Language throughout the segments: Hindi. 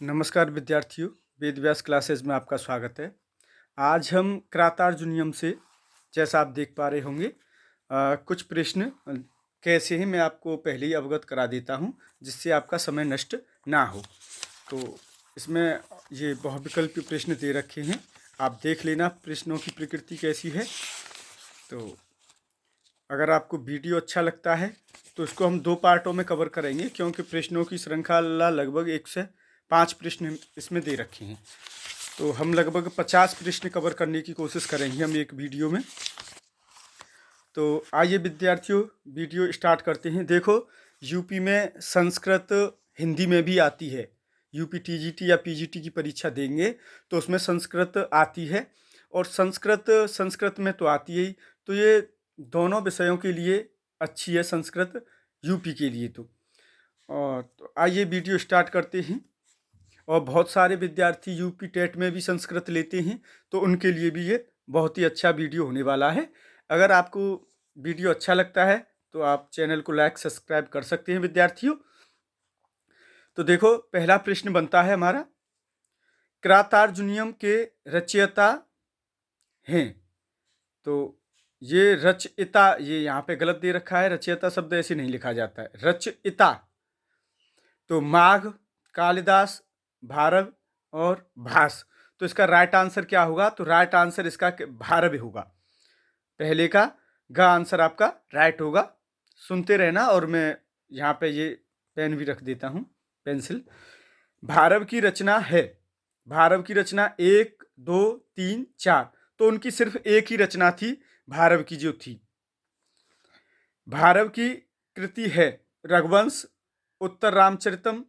नमस्कार विद्यार्थियों, वेद व्यास क्लासेज में आपका स्वागत है। आज हम क्रातार्जुनीयम से, जैसा आप देख पा रहे होंगे, कुछ प्रश्न कैसे हैं मैं आपको पहले ही अवगत करा देता हूं, जिससे आपका समय नष्ट ना हो। तो इसमें ये बहुविकल्पीय प्रश्न दे रखे हैं, आप देख लेना प्रश्नों की प्रकृति कैसी है। तो अगर आपको वीडियो अच्छा लगता है तो इसको हम 2 पार्टों में कवर करेंगे, क्योंकि प्रश्नों की श्रृंखला लगभग 1 से 5 प्रश्न इसमें दे रखे हैं। तो हम लगभग 50 प्रश्न कवर करने की कोशिश करेंगे हम एक वीडियो में। तो आइए विद्यार्थियों, वीडियो स्टार्ट करते हैं। देखो, यूपी में संस्कृत हिंदी में भी आती है। यूपी टीजीटी या पीजीटी की परीक्षा देंगे तो उसमें संस्कृत आती है, और संस्कृत में तो आती ही। तो ये दोनों विषयों के लिए अच्छी है संस्कृत, यूपी के लिए। और तो आइए वीडियो स्टार्ट करते हैं। और बहुत सारे विद्यार्थी यूपी टेट में भी संस्कृत लेते हैं, तो उनके लिए भी ये बहुत ही अच्छा वीडियो होने वाला है। अगर आपको वीडियो अच्छा लगता है तो आप चैनल को लाइक सब्सक्राइब कर सकते हैं विद्यार्थियों। तो देखो, पहला प्रश्न बनता है हमारा, क्रातार्जुनीयम के रचयिता हैं। तो ये रचयिता, ये यहाँ पे गलत दे रखा है, रचयिता शब्द ऐसे नहीं लिखा जाता है, रचयिता। तो माघ, कालिदास, भारव और भास। तो इसका राइट आंसर क्या होगा? तो राइट आंसर इसका भारव होगा। पहले का ग आंसर आपका राइट होगा। सुनते रहना, और मैं यहाँ पे ये पेन भी रख देता हूँ, पेंसिल। भारव की रचना है, भारव की रचना 1, 2, 3, 4। तो उनकी सिर्फ एक ही रचना थी, भारव की जो थी। भारव की कृति है रघुवंश, उत्तर रामचरितम,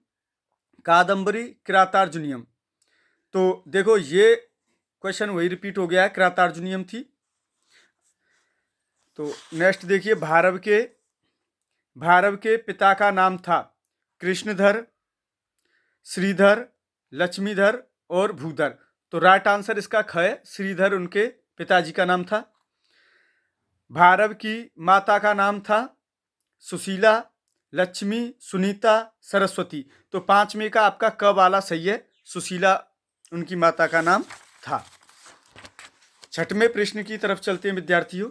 कादंबरी, क्रातार्जुनीयम। तो देखो, ये क्वेश्चन वही रिपीट हो गया है, क्रातार्जुनीयम थी। तो नेक्स्ट देखिए, भारव के पिता का नाम था कृष्णधर, श्रीधर, लक्ष्मीधर और भूधर। तो राइट आंसर इसका ख है, श्रीधर उनके पिताजी का नाम था। भारव की माता का नाम था सुशीला, लक्ष्मी, सुनीता, सरस्वती। तो 5 में का आपका क वाला सही है, सुशीला उनकी माता का नाम था। छठवें प्रश्न की तरफ चलते हैं विद्यार्थियों।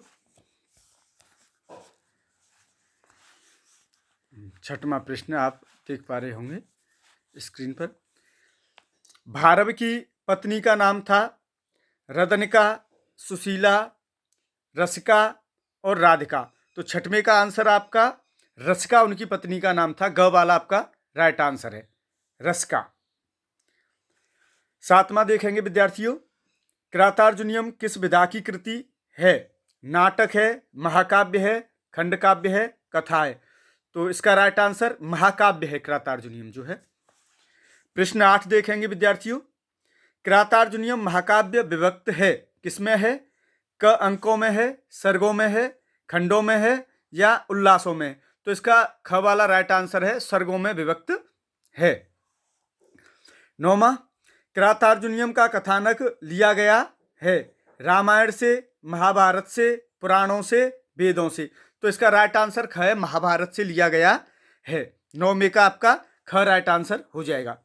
छठवां प्रश्न आप देख पा रहे होंगे स्क्रीन पर। भारव की पत्नी का नाम था रदनिका, सुशीला, रसिका और राधिका। तो छठवें का आंसर आपका रसिका उनकी पत्नी का नाम था, ग वाला आपका राइट आंसर है, रसिका। सातवां देखेंगे विद्यार्थियों, क्रातार्जुनीयम किस विधा की कृति है? नाटक है, महाकाव्य है, खंडकाव्य है, कथा है। तो इसका राइट आंसर महाकाव्य है, क्रातार्जुनीयम जो है। प्रश्न 8 देखेंगे विद्यार्थियों, क्रातार्जुनीयम महाकाव्य विभक्त है, किसमें है? क अंकों में है, सर्गों में है, खंडों में है या उल्लासों में? तो इसका ख वाला राइट आंसर है, सर्गों में विभक्त है। 9वां, क्रातार्जुनीयम का कथानक लिया गया है रामायण से, महाभारत से, पुराणों से, वेदों से। तो इसका राइट आंसर ख है, महाभारत से लिया गया है। 9वें का आपका ख राइट आंसर हो जाएगा।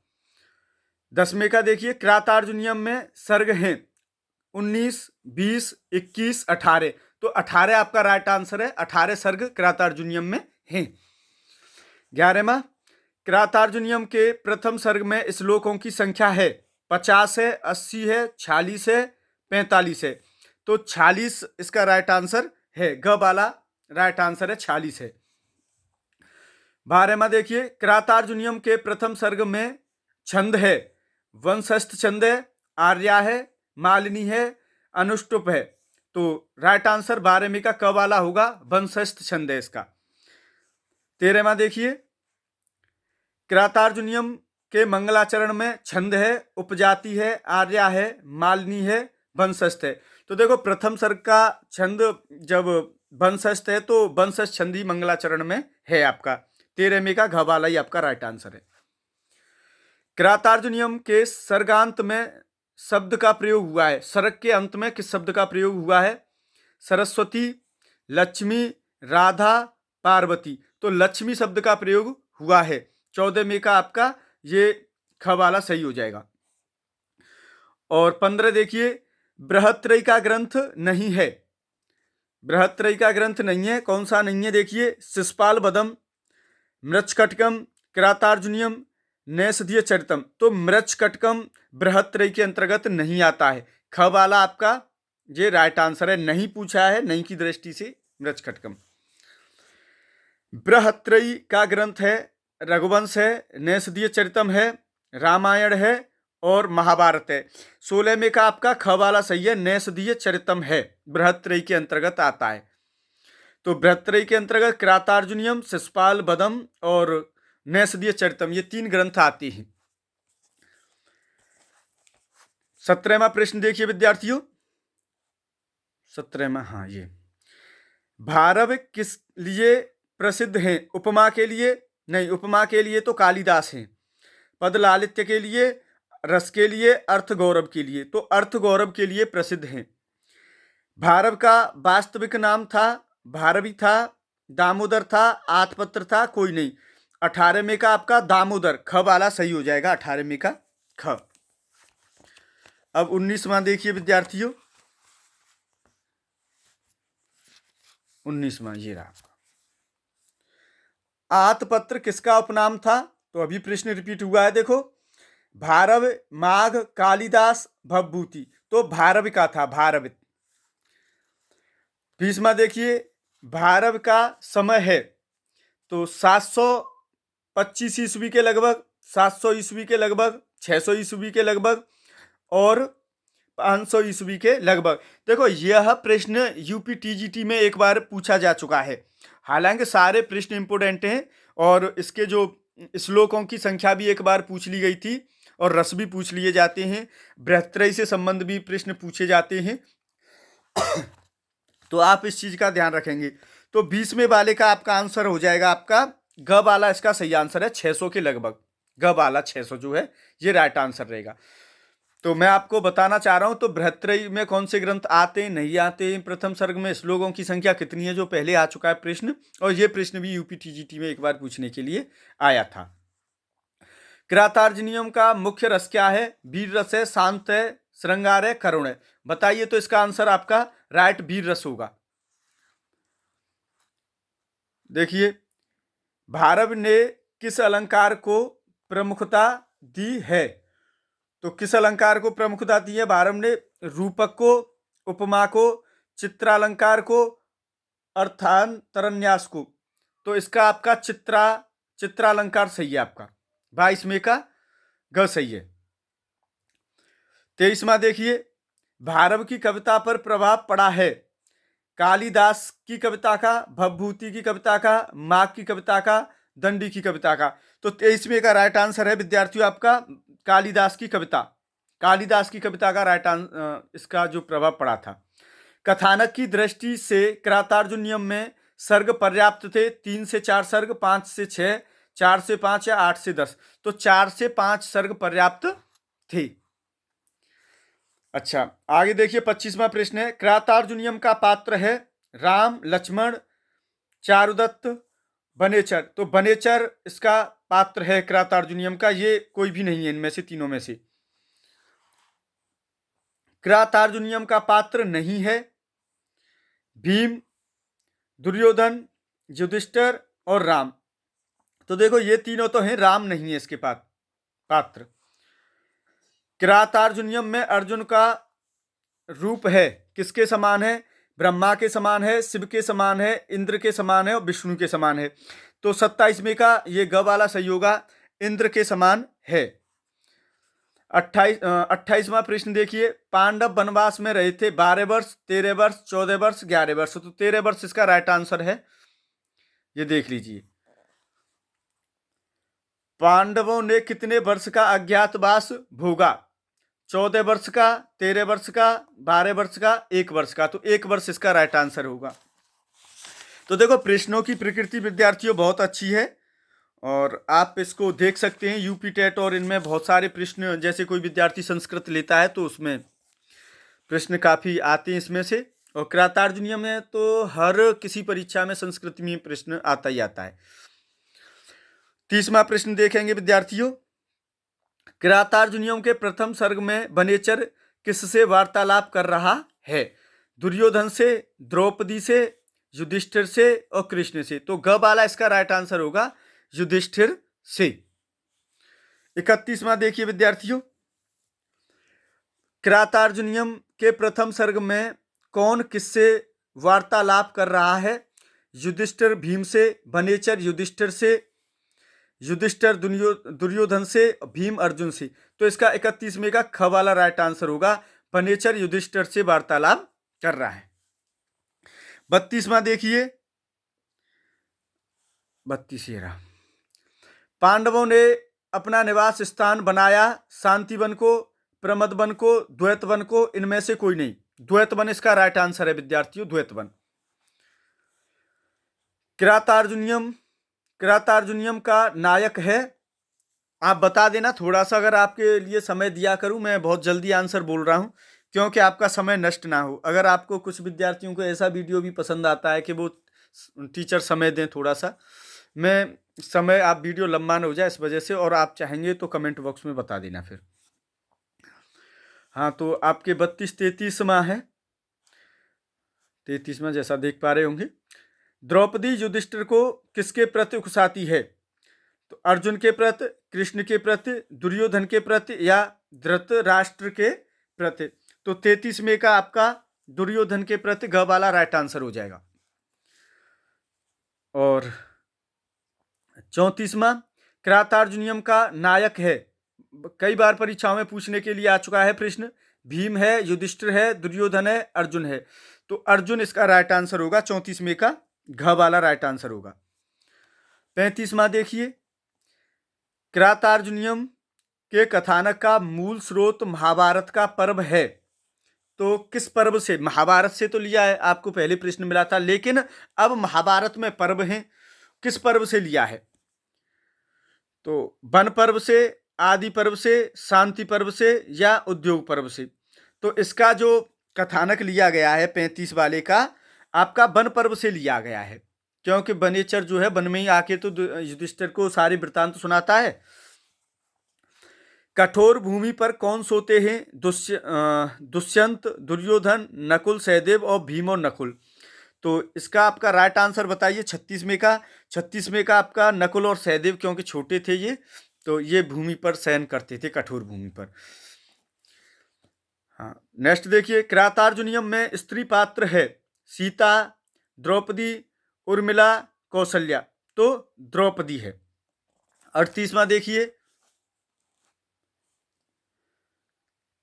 10वें का देखिए, क्रातार्जुनीयम में सर्ग हैं 19, 20, 21, 18। तो 18 आपका राइट आंसर है, 18 सर्ग क्रातार्जुनीयम में हैं। 11वां, क्रातार्जुनीयम के प्रथम सर्ग में श्लोकों की संख्या है 50 है, 80 है, 46 है, 45 है। तो 46 इसका राइट आंसर है, ग वाला राइट आंसर है, 46 है। 12वां देखिए, क्रातार्जुनीयम के प्रथम सर्ग में छंद है वंशस्थ छंद है, आर्या है, मालिनी है, अनुष्टुप है। तो राइट आंसर 12वें का क वाला होगा, वंशस्थ छंद है इसका। 13वां देखिए, क्रातार्जुनीयम के मंगलाचरण में छंद है, उपजाति है, आर्या है, मालिनी है, वंशस्थ है। तो देखो, प्रथम सर्ग का छंद जब वंशस्थ है तो वंशस्थ छंद ही मंगलाचरण में है आपका। 13वें का घ वाला ही आपका राइट आंसर है। क्रातार्जुनीयम के सर्गांत में शब्द का प्रयोग हुआ है, सर्ग के अंत में किस शब्द का प्रयोग हुआ है? सरस्वती, लक्ष्मी, राधा, पार्वती। तो लक्ष्मी शब्द का प्रयोग हुआ है। 14वें का आपका ये ख वाला सही हो जाएगा। और 15 देखिए, बृहत्त्रयी का ग्रंथ नहीं है। बृहत्त्रयी का ग्रंथ नहीं है, कौन सा नहीं है देखिए, शिशुपाल वधम, मृच्छकटकम, किरातार्जुनीयम, नैषधीय चरितम। तो मृच्छकटकम बृहत्त्रयी के अंतर्गत नहीं आता है। ख वाला आपका ये राइट आंसर है, नहीं पूछा है, नहीं की दृष्टि से मृच्छकटकम। बृहत्त्रयी का ग्रंथ है रघुवंश है, नैषधीय चरितम है, रामायण है और महाभारत है। 16 में का आपका ख वाला सही है, नैषधीय चरितम है, बृहत्त्रयी के अंतर्गत आता है। तो बृहत्त्रयी के अंतर्गत किरातार्जुनीयम, शिशुपाल वधम और नैषधीय चरितम, ये 3 ग्रंथ आते हैं। 17वां प्रश्न देखिए विद्यार्थियों, 17वां, हाँ ये, भारव किस लिए प्रसिद्ध हैं? उपमा के लिए नहीं, उपमा के लिए तो कालिदास हैं। पद लालित्य के लिए, रस के लिए, अर्थ गौरव के लिए। तो अर्थ गौरव के लिए प्रसिद्ध हैं। भारव का वास्तविक नाम था, भारवी था, दामोदर था, आतपत्र था, कोई नहीं। 18 में का आपका दामोदर, ख वाला सही हो जाएगा, 18 में का ख। अब 19वां देखिए विद्यार्थियों, 19वां ये रहा, आतपत्र किसका उपनाम था? तो अभी प्रश्न रिपीट हुआ है, देखो, भारव, माघ, कालिदास, भवभूति। तो भारव का था, भारव। 20वां देखिए, भारव का समय है तो 725 ईस्वी के लगभग, 700 ईस्वी के लगभग, 600 ईस्वी के लगभग और 500 ईस्वी के लगभग। देखो यह प्रश्न यूपी टीजीटी में एक बार पूछा जा चुका है। हालांकि सारे प्रश्न इंपोर्टेंट हैं और इसके जो श्लोकों की संख्या भी एक बार पूछ ली गई थी और रस भी पूछ लिए जाते हैं, बृहत्त्रयी से संबंध भी प्रश्न पूछे जाते हैं। तो आप इस चीज का ध्यान रखेंगे। तो 20वें वाले का आपका आंसर हो जाएगा, आपका ग वाला इसका सही आंसर है, 600 के लगभग। ग वाला 600 जो है ये राइट आंसर रहेगा। तो मैं आपको बताना चाह रहा हूं, तो बृहत्त्रयी में कौन से ग्रंथ आते हैं, नहीं आते हैं, प्रथम सर्ग में श्लोकों की संख्या कितनी है, जो पहले आ चुका है प्रश्न, और ये प्रश्न भी यूपी टीजीटी में एक बार पूछने के लिए आया था। किरातार्जुनीयम का मुख्य रस क्या है? वीर रस है, शांत है, श्रृंगार है, करुण है। बताइए, तो इसका आंसर आपका राइट वीर रस होगा। देखिए, भारव ने किस अलंकार को प्रमुखता दी है? तो किस अलंकार को प्रमुखता दी है भारव ने? रूपक को, उपमा को, चित्रालंकार को, अर्थांतरन्यास को। तो इसका आपका चित्रालंकार सही है आपका, 22 में का ग सही है। 23वां देखिए, भारव की कविता पर प्रभाव पड़ा है कालिदास की कविता का, भवभूति की कविता का, माघ की कविता का, दंडी की कविता का। तो 23वें का राइट आंसर है विद्यार्थियों आपका कालिदास की कविता। कालिदास की कविता का राइट आंसर, इसका जो प्रभाव पड़ा था। कथानक की दृष्टि से किरातार्जुनीयम में सर्ग पर्याप्त थे, 3 से 4 सर्ग, 5 से 6, 4 से 5 या 8 से 10। तो 4 से 5 सर्ग पर्याप्त थे। अच्छा, आगे देखिए 25वां प्रश्न है, किरातार्जुनीयम का पात्र है राम, लक्ष्मण, चारुदत्त, बनेचर। तो बनेचर इसका पात्र है किरातार्जुनीयम का, ये कोई भी नहीं है इनमें से, तीनों में से। किरातार्जुनीयम का पात्र नहीं है भीम, दुर्योधन, युधिष्ठिर और राम। तो देखो ये तीनों तो हैं, राम नहीं है इसके पात्र। किरातार्जुनीयम में अर्जुन का रूप है किसके समान है? ब्रह्मा के समान है, शिव के समान है, इंद्र के समान है और विष्णु के समान है। तो 27वें का ये ग वाला सही होगा, इंद्र के समान है। 28वां प्रश्न देखिए, पांडव वनवास में रहे थे 12 वर्ष, 13 वर्ष, 14 वर्ष, 11 वर्ष। तो 13 वर्ष इसका राइट आंसर है, ये देख लीजिए। पांडवों ने कितने वर्ष का अज्ञातवास भोगा? 14 वर्ष का, 13 वर्ष का, 12 वर्ष का, 1 वर्ष का। तो 1 वर्ष इसका राइट आंसर होगा। तो देखो प्रश्नों की प्रकृति विद्यार्थियों बहुत अच्छी है और आप इसको देख सकते हैं यूपी टेट, और इनमें बहुत सारे प्रश्न, जैसे कोई विद्यार्थी संस्कृत लेता है तो उसमें प्रश्न काफ़ी आते हैं इसमें से, और किरातार्जुनीयम में तो हर किसी परीक्षा में संस्कृत में प्रश्न आता ही आता है। 30वां प्रश्न देखेंगे विद्यार्थियों, किरातार्जुनियम के प्रथम सर्ग में वनेचर किससे वार्तालाप कर रहा है? दुर्योधन से, द्रौपदी से, युधिष्ठिर से और कृष्ण से। तो ग वाला इसका राइट आंसर होगा युधिष्ठिर से। 31वां देखिए विद्यार्थियों, किरातार्जुनियम के प्रथम सर्ग में कौन किससे वार्तालाप कर रहा है? युधिष्ठिर भीम से, वनेचर युधिष्ठिर से, युधिष्ठिर दुर्योधन से, भीम अर्जुन से। तो इसका 31वें का ख वाला राइट आंसर होगा, वनेचर युधिष्ठिर से वार्तालाप कर रहा है। 32वां देखिए, 32 ये रहा। पांडवों ने अपना निवास स्थान बनाया शांति वन को, प्रमद वन को, द्वैत वन को, इनमें से कोई नहीं। द्वैत वन इसका राइट आंसर है विद्यार्थियों, द्वैत वन। किरातार्जुनियम का नायक है, आप बता देना थोड़ा सा, अगर आपके लिए समय दिया करूं, मैं बहुत जल्दी आंसर बोल रहा हूं क्योंकि आपका समय नष्ट ना हो। अगर आपको कुछ विद्यार्थियों को ऐसा वीडियो भी पसंद आता है कि वो टीचर समय दें थोड़ा सा, मैं समय आप वीडियो लंबा ना हो जाए इस वजह से, और आप चाहेंगे तो कमेंट बॉक्स में बता देना फिर। हाँ, तो आपके 32-33वां है, 33वां जैसा देख पा रहे होंगे। द्रौपदी युधिष्ठिर को किसके प्रति उकसाती है? तो अर्जुन के प्रति, कृष्ण के प्रति, दुर्योधन के प्रति या धृतराष्ट्र के प्रति। तो 33वें का आपका दुर्योधन के प्रति ग वाला राइट आंसर हो जाएगा। और 34वां, किरातार्जुनियम का नायक है, कई बार परीक्षाओं में पूछने के लिए आ चुका है प्रश्न। भीम है, युधिष्ठिर है, दुर्योधन है, अर्जुन है। तो अर्जुन इसका राइट आंसर होगा, 34वें का घ वाला राइट आंसर होगा। 35वां देखिए, किरातार्जुनियम के कथानक का मूल स्रोत महाभारत का पर्व है। तो किस पर्व से? महाभारत से तो लिया है, आपको पहले प्रश्न मिला था, लेकिन अब महाभारत में पर्व हैं, किस पर्व से लिया है? तो वन पर्व से, आदि पर्व से, शांति पर्व से या उद्योग पर्व से। तो इसका जो कथानक लिया गया है 35 वाले का, आपका वन पर्व से लिया गया है, क्योंकि वनेचर जो है वन में ही आके तो युधिष्ठिर को सारी वृत्तांत सुनाता है। कठोर भूमि पर कौन सोते हैं? दुष्यंत, दुर्योधन, नकुल, सहदेव और भीम और नकुल। तो इसका आपका राइट आंसर बताइए 36वें का। 36वें का आपका नकुल और सहदेव, क्योंकि छोटे थे ये, तो ये भूमि पर शयन करते थे, कठोर भूमि पर। हाँ, नेक्स्ट देखिए, किरातार्जुनियम में स्त्री पात्र है सीता, द्रौपदी, उर्मिला, कौशल्या। तो द्रौपदी है। 38वां देखिए,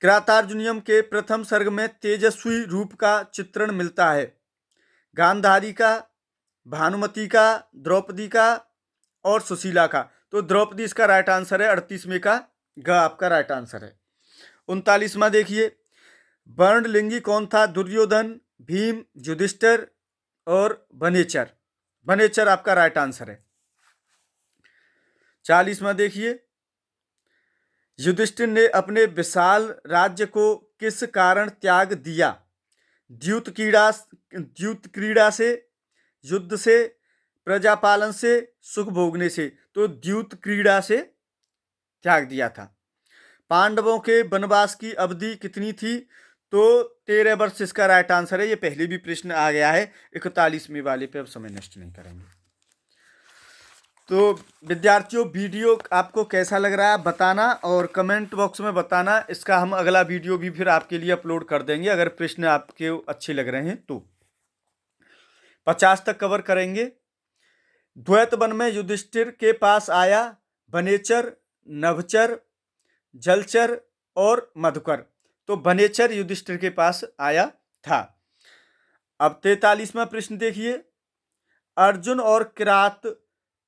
किरातार्जुनियम के प्रथम सर्ग में तेजस्वी रूप का चित्रण मिलता है, गांधारी का, भानुमति का, द्रौपदी का और सुशीला का। तो द्रौपदी इसका राइट आंसर है, 38वें का ग आपका राइट आंसर है। 39वां देखिए, वर्णलिंगी कौन था? दुर्योधन, भीम, युधिष्ठिर और वनेचर। वनेचर आपका राइट आंसर है। 40वां देखिए, युधिष्ठिर ने अपने विशाल राज्य को किस कारण त्याग दिया? द्यूत क्रीड़ा से, युद्ध से, प्रजापालन से, सुख भोगने से। तो द्यूत क्रीड़ा से त्याग दिया था। पांडवों के वनवास की अवधि कितनी थी? तो 13 वर्ष इसका राइट आंसर है। ये पहले भी प्रश्न आ गया है 41वें वाले पे, अब समय नष्ट नहीं करेंगे। तो विद्यार्थियों, वीडियो आपको कैसा लग रहा है बताना और कमेंट बॉक्स में बताना। इसका हम अगला वीडियो भी फिर आपके लिए अपलोड कर देंगे, अगर प्रश्न आपके अच्छे लग रहे हैं तो। 50 तक कवर करेंगे। द्वैत वन में युधिष्ठिर के पास आया वनेचर, नभचर, जलचर और मधुकर। तो वनेचर युधिष्ठिर के पास आया था। अब 43वां प्रश्न देखिए, अर्जुन और किरात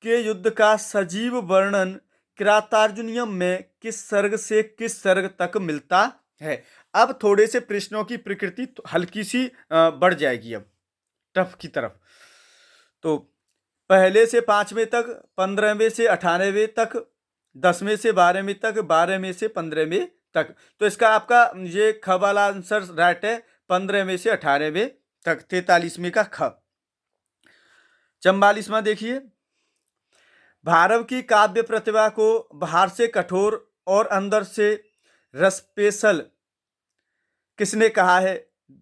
के युद्ध का सजीव वर्णन किरातार्जुनियम में किस सर्ग से किस सर्ग तक मिलता है? अब थोड़े से प्रश्नों की प्रकृति हल्की सी बढ़ जाएगी, अब टफ की तरफ। तो पहले से 5वें तक, 15वें से 18वें तक, 10वें से 12वें तक, 12वें से 15वें तक। तो इसका आपका ये ख वाला आंसर राइट है, 15वें से 18वें तक, 43वें का ख। 44वां देखिए, भारव की काव्य प्रतिभा को बाहर से कठोर और अंदर से रसपेशल किसने कहा है?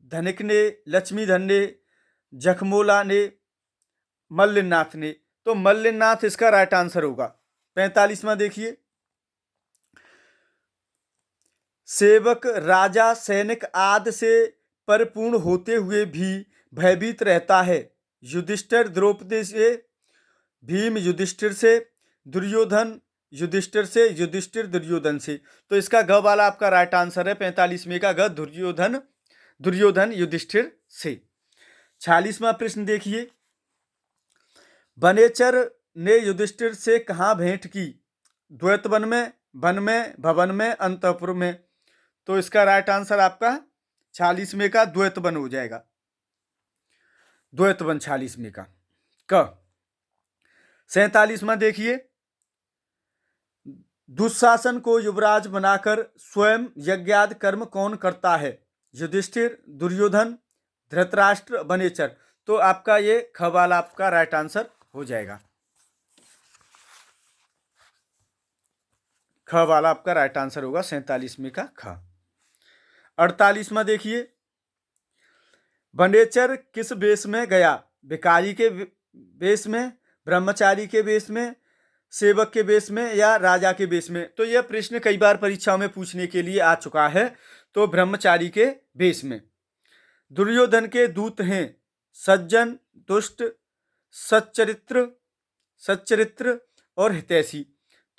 धनिक ने, लक्ष्मीधन ने, जखमोला ने, मल्लिनाथ ने। तो मल्लिनाथ इसका राइट आंसर होगा। 45वां देखिए, सेवक राजा सैनिक आदि से परिपूर्ण होते हुए भी भयभीत रहता है। युधिष्ठिर द्रौपदी से, भीम युधिष्ठिर से, दुर्योधन युधिष्ठिर से, युधिष्ठिर दुर्योधन से। तो इसका ग वाला आपका राइट आंसर है 45वें का ग, दुर्योधन, दुर्योधन युधिष्ठिर से। 46वां प्रश्न देखिए, वनेचर ने युधिष्ठिर से कहाँ भेंट की? द्वैतवन में, वन में, भवन में, अंतःपुर में। तो इसका राइट आंसर आपका 46वें का द्वैतवन हो जाएगा। द्वैतवन 46वें का क। 47वां देखिए, दुशासन को युवराज बनाकर स्वयं यज्ञादि कर्म कौन करता है? युधिष्ठिर, दुर्योधन, धृतराष्ट्र, वनेचर। तो आपका ये ख वाला आपका राइट आंसर हो जाएगा। ख वाला आपका राइट आंसर होगा 47वें का ख। 48वां देखिए, वनेचर किस वेश में गया? भिखारी के वेश में, ब्रह्मचारी के वेश में, सेवक के वेश में, या राजा के वेश में? तो यह प्रश्न कई बार परीक्षाओं में पूछने के लिए आ चुका है। तो ब्रह्मचारी के वेश में। दुर्योधन के दूत हैं सज्जन, दुष्ट, सच्चरित्र, सच्चरित्र और हितैषी।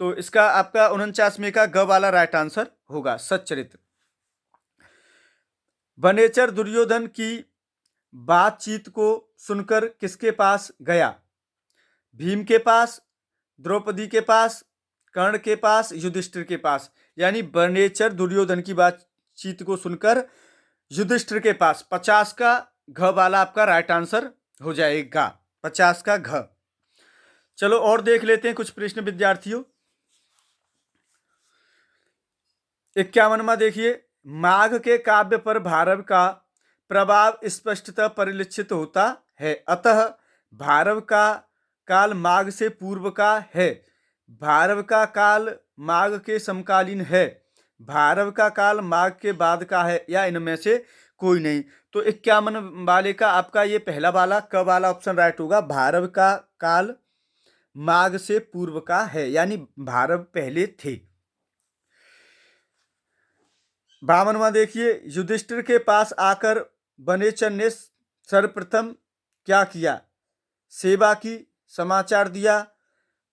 तो इसका आपका 49वें का ग वाला राइट आंसर होगा, सच्चरित्र। वनेचर दुर्योधन की बातचीत को सुनकर किसके पास गया? भीम के पास, द्रौपदी के पास, कर्ण के पास, युधिष्ठिर के पास। यानी वनेचर दुर्योधन की बातचीत को सुनकर युधिष्ठिर के पास। 50 का घ वाला आपका राइट आंसर हो जाएगा, 50 का घ। चलो और देख लेते हैं कुछ प्रश्न विद्यार्थियों। 51वां देखिए, माघ के काव्य पर भारव का प्रभाव स्पष्टतः परिलक्षित होता है, अतः भारव का काल माघ से पूर्व का है। भारव का काल माघ के समकालीन है। भारव का काल माघ के बाद का है, या इनमें से कोई नहीं। तो 51 वाले का आपका ये पहला वाला क वाला ऑप्शन राइट होगा। भारव का काल माघ से पूर्व का है, यानी भारव पहले थे। 52वां देखिए, युधिष्ठिर के पास आकर वनेचर ने सर्वप्रथम क्या किया? सेवा की, समाचार दिया,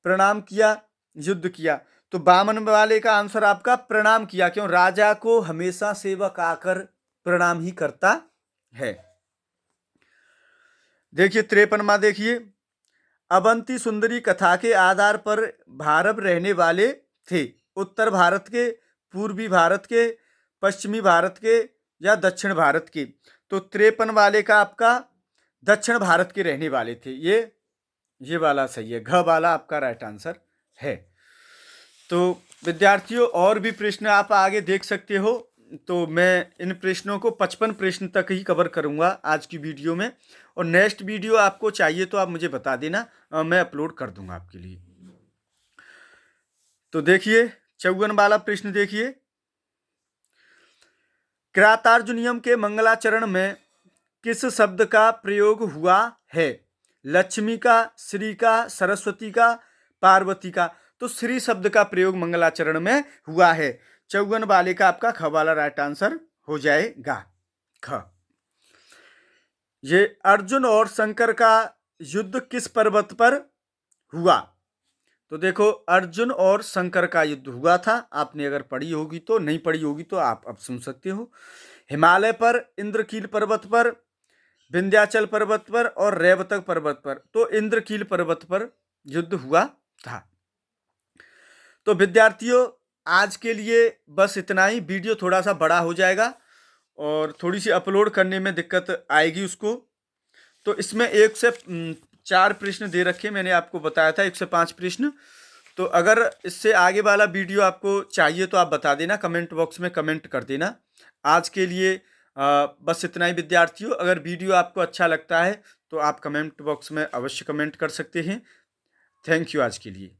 प्रणाम किया, युद्ध किया। तो 52 वाले का आंसर आपका प्रणाम किया। क्यों? राजा को हमेशा सेवक आकर प्रणाम ही करता है। देखिए 53वां देखिए, अवंती सुंदरी कथा के आधार पर भारव रहने वाले थे। उत्तर भारत के, पूर्वी भारत के, पश्चिमी भारत के, या दक्षिण भारत के? तो 53 वाले का आपका दक्षिण भारत के रहने वाले थे। ये वाला सही है, घ वाला आपका राइट आंसर है। तो विद्यार्थियों और भी प्रश्न आप आगे देख सकते हो। तो मैं इन प्रश्नों को 55 प्रश्न तक ही कवर करूंगा आज की वीडियो में, और नेक्स्ट वीडियो आपको चाहिए तो आप मुझे बता देना, मैं अपलोड कर दूंगा आपके लिए। तो देखिए 54 वाला प्रश्न देखिए, कृतार्जुनीयम के मंगलाचरण में किस शब्द का प्रयोग हुआ है? लक्ष्मी का, श्री का, सरस्वती का, पार्वती का? तो श्री शब्द का प्रयोग मंगलाचरण में हुआ है। 54 वाले का आपका ख वाला राइट आंसर हो जाएगा, ख। ये अर्जुन और शंकर का युद्ध किस पर्वत पर हुआ? तो देखो, अर्जुन और शंकर का युद्ध हुआ था। आपने अगर पढ़ी होगी तो, नहीं पढ़ी होगी तो आप अब सुन सकते हो। हिमालय पर, इंद्रकील पर्वत पर, विंध्याचल पर्वत पर, और रेवतक पर्वत पर। तो इंद्रकील पर्वत पर युद्ध हुआ था। तो विद्यार्थियों आज के लिए बस इतना ही। वीडियो थोड़ा सा बड़ा हो जाएगा और थोड़ी सी अपलोड करने में दिक्कत आएगी उसको। तो इसमें 1 से 4 प्रश्न दे रखे, मैंने आपको बताया था 1 से 5 प्रश्न। तो अगर इससे आगे वाला वीडियो आपको चाहिए तो आप बता देना, कमेंट बॉक्स में कमेंट कर देना। आज के लिए बस इतना ही विद्यार्थियों। अगर वीडियो आपको अच्छा लगता है तो आप कमेंट बॉक्स में अवश्य कमेंट कर सकते हैं। थैंक यू आज के लिए।